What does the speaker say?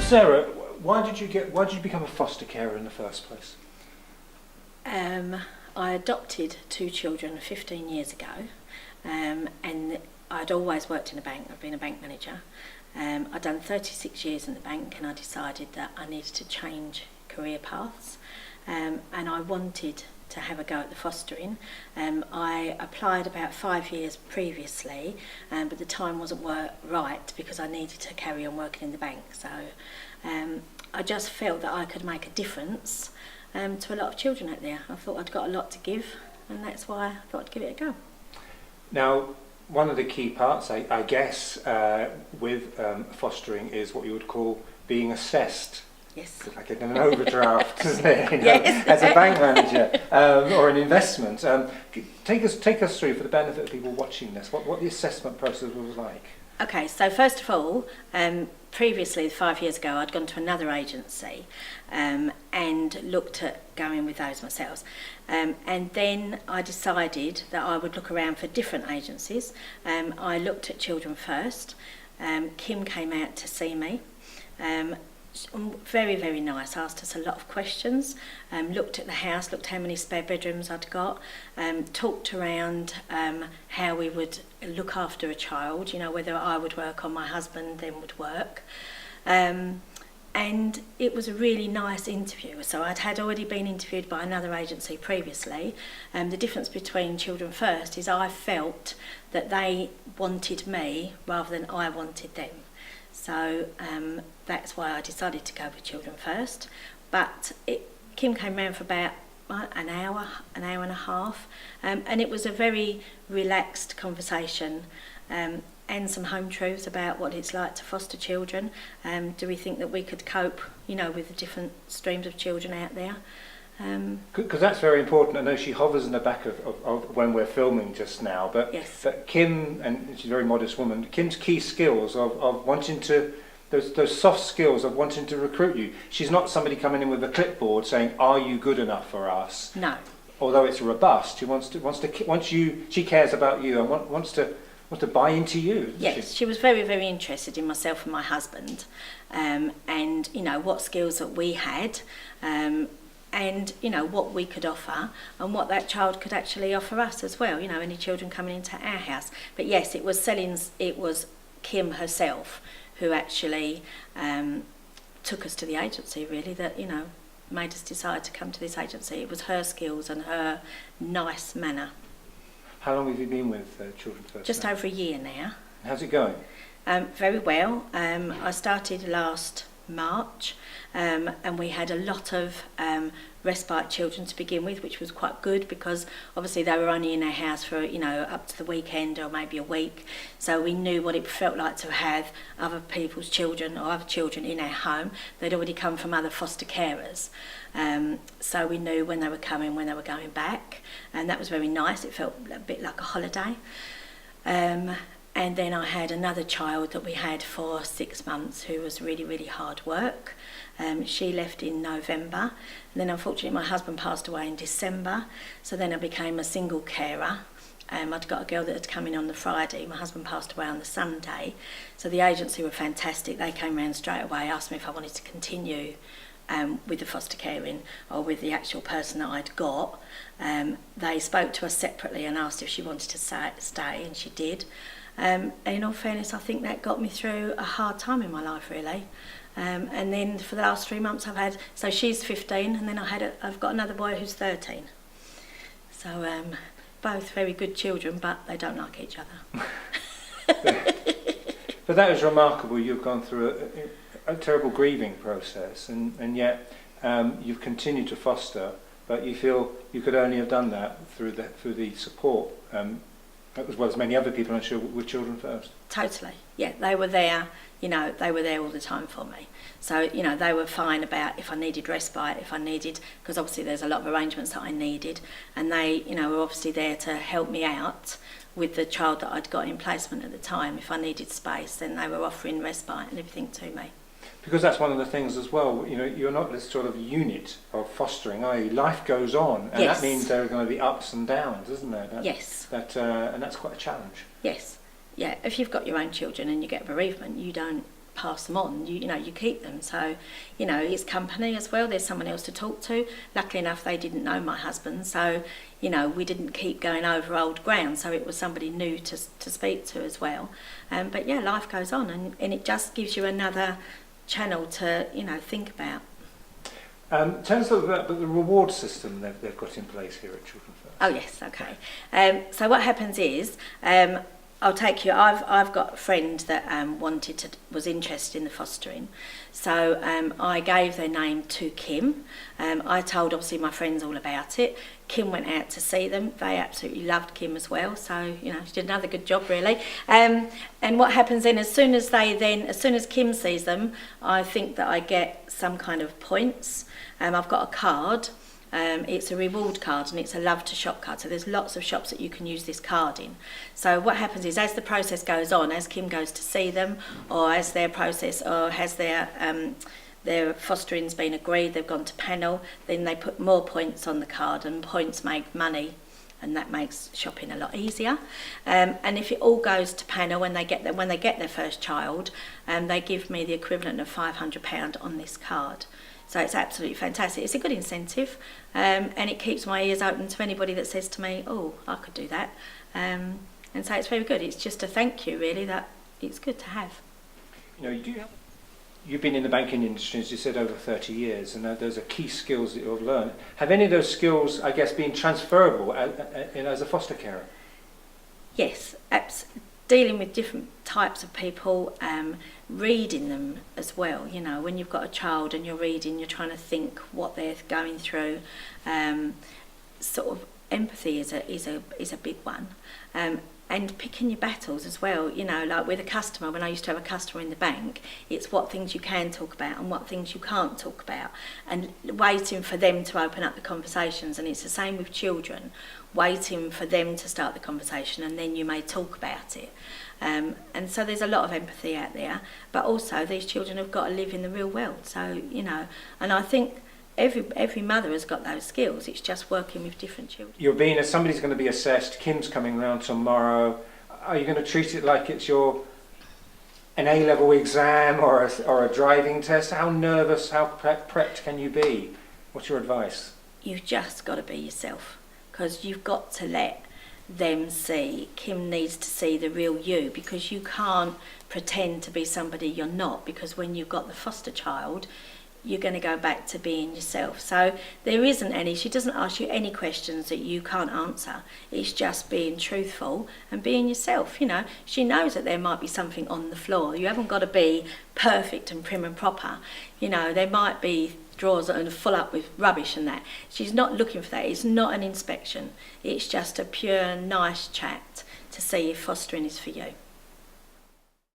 Sarah, why did you become a foster carer in the first place? I adopted 2 children 15 years ago, and I'd always worked in a bank. I've been a bank manager. I'd done 36 years in the bank, and I decided that I needed to change career paths, and I wanted to have a go at the fostering. I applied about 5 years previously, but the time wasn't right because I needed to carry on working in the bank. So I just felt that I could make a difference to a lot of children out there. I thought I'd got a lot to give, and that's why I thought I'd give it a go. Now, one of the key parts, I guess, with fostering is what you would call being assessed. Yes. It's like an overdraft, isn't it? You know, Yes. As a bank manager or an investment. Take us through, for the benefit of people watching this, what the assessment process was like. Okay, so first of all, previously, 5 years ago, I'd gone to another agency and looked at going with those myself. And then I decided that I would look around for different agencies. I looked at Children First. Kim came out to see me. Very, very nice, asked us a lot of questions, looked at the house, looked how many spare bedrooms I'd got, talked around how we would look after a child, you know, whether I would work or my husband then would work. And it was a really nice interview. So I'd already been interviewed by another agency previously. The difference between Children First is I felt that they wanted me rather than I wanted them. So that's why I decided to go with Children First. But Kim came round for about an hour and a half, and it was a very relaxed conversation and some home truths about what it's like to foster children. Do we think that we could cope, you know, with the different streams of children out there? Because that's very important. I know she hovers in the back of when we're filming just now, but, Yes. but Kim, and she's a very modest woman, Kim's key skills of wanting to, those soft skills of wanting to recruit you. She's not somebody coming in with a clipboard saying, "Are you good enough for us?" No. Although it's robust, she cares about you and wants to buy into you. Yes, she was very, very interested in myself and my husband, and you know what skills that we had. And you know what we could offer and what that child could actually offer us as well, you know, any children coming into our house. But yes, it was Kim herself who actually took us to the agency, really, that, you know, made us decide to come to this agency. It was her skills and her nice manner. How long have you been with Children First? Just now? over a year now. How's it going? Very well. I started last March, and we had a lot of respite children to begin with, which was quite good because obviously they were only in our house for, you know, up to the weekend or maybe a week, so we knew what it felt like to have other people's children or other children in our home. They'd already come from other foster carers, so we knew when they were coming, when they were going back, and that was very nice. It felt a bit like a holiday. And then I had another child that we had for 6 months who was really, really hard work. She left in November, and then unfortunately my husband passed away in December, so then I became a single carer. I'd got a girl that had come in on the Friday, my husband passed away on the Sunday, so the agency were fantastic. They came round straight away, asked me if I wanted to continue with the foster caring or with the actual person that I'd got. They spoke to us separately and asked if she wanted to stay, and she did. And in all fairness, I think that got me through a hard time in my life, really. And then for the last 3 months I've had, so she's 15, and then I've got another boy who's 13. So both very good children, but they don't like each other. But that is remarkable. You've gone through a terrible grieving process, and yet you've continued to foster, but you feel you could only have done that through the support, as well as many other people, I'm sure, with Children First. Totally, yeah, they were there, you know, they were there all the time for me. So, you know, they were fine about if I needed respite, because obviously there's a lot of arrangements that I needed, and they, you know, were obviously there to help me out with the child that I'd got in placement at the time. If I needed space, then they were offering respite and everything to me. Because that's one of the things as well, you know, you're not this sort of unit of fostering, are you? Life goes on, and Yes. that means there are going to be ups and downs, isn't there? Yes. And that's quite a challenge. Yes. Yeah, if you've got your own children and you get bereavement, you don't pass them on. You know, you keep them. So, you know, it's company as well. There's someone else to talk to. Luckily enough, they didn't know my husband, so, you know, we didn't keep going over old ground. So it was somebody new to speak to as well. But yeah, life goes on, and it just gives you another channel to, you know, think about. Tell us a little bit about the reward system they've got in place here at Children First. Oh yes, okay. So what happens is, I'll take you. I've got a friend that was interested in the fostering, so I gave their name to Kim. I told obviously my friends all about it. Kim went out to see them. They absolutely loved Kim as well. So you know, she did another good job really. And what happens then? As soon as Kim sees them, I think that I get some kind of points. I've got a card. It's a reward card, and it's a love to shop card. So there's lots of shops that you can use this card in. So what happens is, as the process goes on, as Kim goes to see them, or as their process, or has their fostering's been agreed, they've gone to panel, then they put more points on the card, and points make money, and that makes shopping a lot easier. And if it all goes to panel when they get their first child, they give me the equivalent of £500 on this card. So it's absolutely fantastic. It's a good incentive, and it keeps my ears open to anybody that says to me, oh, I could do that. And so it's very good. It's just a thank you, really, that it's good to have. You know, you've been in the banking industry, as you said, over 30 years, and those are key skills that you've learned. Have any of those skills, I guess, been transferable as a foster carer? Yes, dealing with different types of people, reading them as well. You know, when you've got a child and you're reading, you're trying to think what they're going through. Sort of empathy is a big one, and picking your battles as well. You know, like with a customer, when I used to have a customer in the bank, it's what things you can talk about and what things you can't talk about, and waiting for them to open up the conversations. And it's the same with children, waiting for them to start the conversation, and then you may talk about it. And so there's a lot of empathy out there, but also these children have got to live in the real world. So, you know, and I think every mother has got those skills. It's just working with different children. Somebody's going to be assessed. Kim's coming round tomorrow. Are you going to treat it like it's an A-level exam or a driving test? How nervous, how prepped can you be? What's your advice? You've just got to be yourself, because you've got to let them see. Kim needs to see the real you, because you can't pretend to be somebody you're not, because when you've got the foster child, you're going to go back to being yourself. So there isn't any, she doesn't ask you any questions that you can't answer. It's just being truthful and being yourself. You know, she knows that there might be something on the floor. You haven't got to be perfect and prim and proper. You know, there might be drawers that are full up with rubbish and that. She's not looking for that. It's not an inspection. It's just a pure, nice chat to see if fostering is for you.